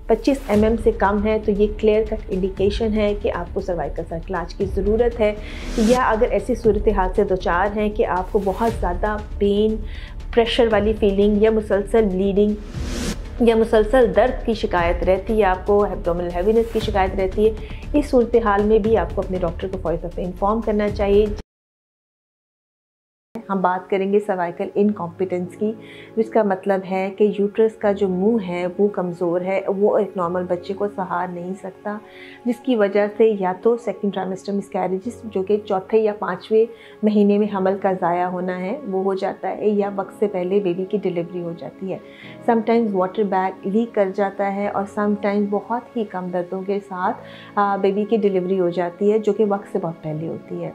25 mm से कम है तो ये क्लियर कट इंडिकेशन है कि आपको सर्वाइकल सर्कलाज की ज़रूरत है। या अगर ऐसी सूरत हाल से दो चार हैं कि आपको बहुत ज़्यादा पेन, प्रेशर वाली फीलिंग या मुसलसल ब्लीडिंग या मुसलसल दर्द की शिकायत रहती है, आपको एब्डोमिनल हैवीनेस की शिकायत रहती है, इस सूरत हाल में भी आपको अपने डॉक्टर को फौरी तौर पे इन्फॉर्म करना चाहिए। हम बात करेंगे सर्वाइकल इनकॉम्पिटेंस की, जिसका मतलब है कि यूट्रस का जो मुंह है वो कमज़ोर है, वो एक नॉर्मल बच्चे को सहार नहीं सकता, जिसकी वजह से या तो सेकंड ट्राइमेस्टर मिसकैरेजेस जो कि चौथे या पाँचवें महीने में हमल का ज़ाया होना है वो हो जाता है, या वक्त से पहले बेबी की डिलीवरी हो जाती है। समटाइम्स वाटर बैग लीक कर जाता है और समटाइम्स बहुत ही कम दर्दों के साथ बेबी की डिलीवरी हो जाती है, जो कि वक्त से बहुत पहले होती है।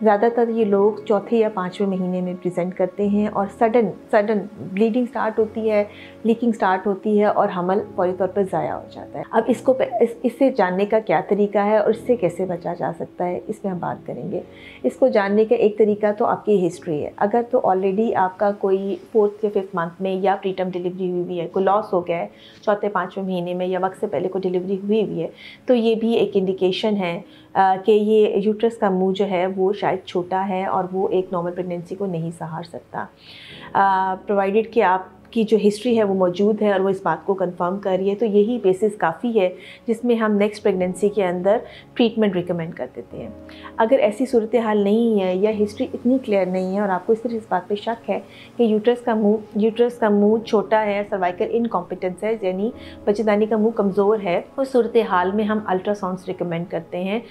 ज़्यादातर ये लोग चौथे या पाँचवें महीने में प्रेजेंट करते हैं और सडन ब्लीडिंग स्टार्ट होती है, लीकिंग स्टार्ट होती है और हमल फौरी तौर पर ज़ाया हो जाता है। अब इससे जानने का क्या तरीका है और इससे कैसे बचा जा सकता है, इसमें हम बात करेंगे। इसको जानने का एक तरीका तो आपकी हिस्ट्री है। अगर तो ऑलरेडी आपका कोई 4th या 5th मंथ में या प्रीटर्म डिलीवरी हुई है, कोई लॉस हो गया है चौथे पाँचवें महीने में या वक्त से पहले कोई डिलीवरी हुई है, तो ये भी एक इंडिकेशन है कि ये यूट्रस का मुंह जो है वो शायद छोटा है और वो एक नॉर्मल प्रेगनेंसी को नहीं सहार सकता। प्रोवाइडेड कि आपकी जो हिस्ट्री है वो मौजूद है और वो इस बात को कंफर्म कर रही है, तो यही बेसिस काफ़ी है जिसमें हम नेक्स्ट प्रेगनेंसी के अंदर ट्रीटमेंट रिकमेंड कर देते हैं। अगर ऐसी सूरत हाल नहीं है या हिस्ट्री इतनी क्लियर नहीं है और आपको इस बात पे शक है कि यूट्रस का मुंह छोटा है, सर्वाइकल इनकॉम्पिटेंस है, यानी बच्चेदानी का मुंह कमज़ोर है, उस सूरत हाल में हम अल्ट्रासाउंड्स रिकमेंड करते हैं,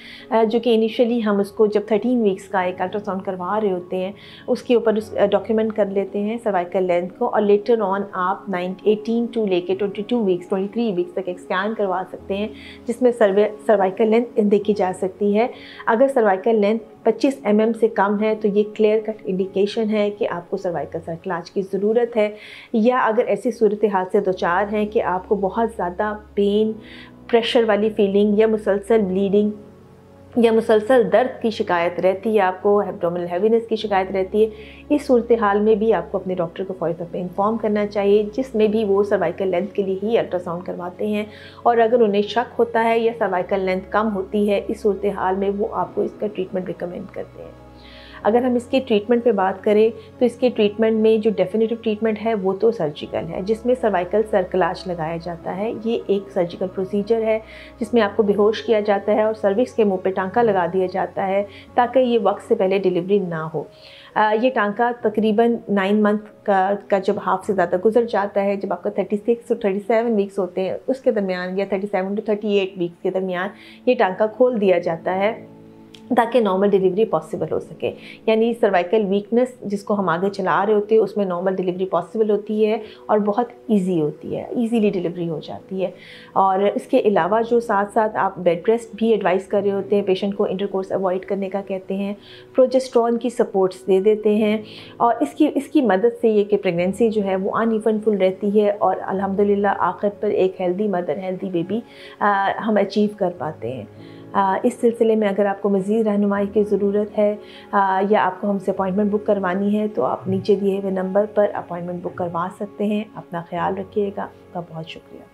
जो कि इनिशियली हम उसको जब 13 वीक्स का एक अल्ट्रासाउंड करवा रहे होते हैं उसके ऊपर डॉक्यूमेंट कर लेते हैं सर्वाइकल लेंथ को, और लेटर ऑन आप 18 टू लेके 22 वीक्स 23 वीक्स तक एक स्कैन करवा सकते हैं, जिसमें सर्वाइकल लेंथ देखी जा सकती है। अगर सर्वाइकल लेंथ 25 mm से कम है तो ये क्लियर कट इंडिकेशन है कि आपको सर्वाइकल सर्कलाज की ज़रूरत है। या अगर ऐसी सूरत हाल से दो चार हैं कि आपको बहुत ज़्यादा पेन, प्रेशर वाली फीलिंग या मुसलसल ब्लीडिंग या मुसलसल दर्द की शिकायत रहती है, आपको एब्डोमिनल हैवीनेस की शिकायत रहती है, इस सूरत हाल में भी आपको अपने डॉक्टर को फौरी तौर पे इन्फॉर्म करना चाहिए, जिसमें भी वो सर्वाइकल लेंथ के लिए ही अल्ट्रासाउंड करवाते हैं। और अगर उन्हें शक होता है या सर्वाइकल लेंथ कम होती है, इस सूरत हाल में वो आपको इसका ट्रीटमेंट रिकमेंड करते हैं। अगर हम इसके ट्रीटमेंट पे बात करें तो इसके ट्रीटमेंट में जो डेफिनेटिव ट्रीटमेंट है वो तो सर्जिकल है, जिसमें सर्वाइकल सर्कलाज लगाया जाता है। ये एक सर्जिकल प्रोसीजर है जिसमें आपको बेहोश किया जाता है और सर्विक्स के मुंह पे टांका लगा दिया जाता है ताकि ये वक्त से पहले डिलीवरी ना हो। ये टांका तकरीबन 9 मंथ का जब हाफ से ज़्यादा गुजर जाता है, जब आपका 36 to 37 वीक्स होते हैं उसके दरमियान, या 37 to 38 वीक्स के दरमियान ये टांका खोल दिया जाता है ताकि नॉर्मल डिलीवरी पॉसिबल हो सके। यानी सर्वाइकल वीकनेस जिसको हम आगे चला रहे होते हैं उसमें नॉर्मल डिलीवरी पॉसिबल होती है और बहुत इजी होती है, इजीली डिलीवरी हो जाती है। और इसके अलावा जो साथ साथ आप बेड रेस्ट भी एडवाइस कर रहे होते हैं, पेशेंट को इंटरकोर्स अवॉइड करने का कहते हैं, प्रोजेस्टेरॉन की सपोर्ट्स दे देते हैं, और इसकी मदद से ये कि प्रेगनेंसी जो है वो अनइवनफुल रहती है और अल्हम्दुलिल्लाह आखिर पर एक हेल्दी मदर, हेल्दी बेबी हम अचीव कर पाते हैं। इस सिलसिले में अगर आपको मज़ीद रहनुमाई की ज़रूरत है या आपको हमसे अपॉइंटमेंट बुक करवानी है तो आप नीचे दिए हुए नंबर पर अपॉइंटमेंट बुक करवा सकते हैं। अपना ख्याल रखिएगा। आपका बहुत शुक्रिया।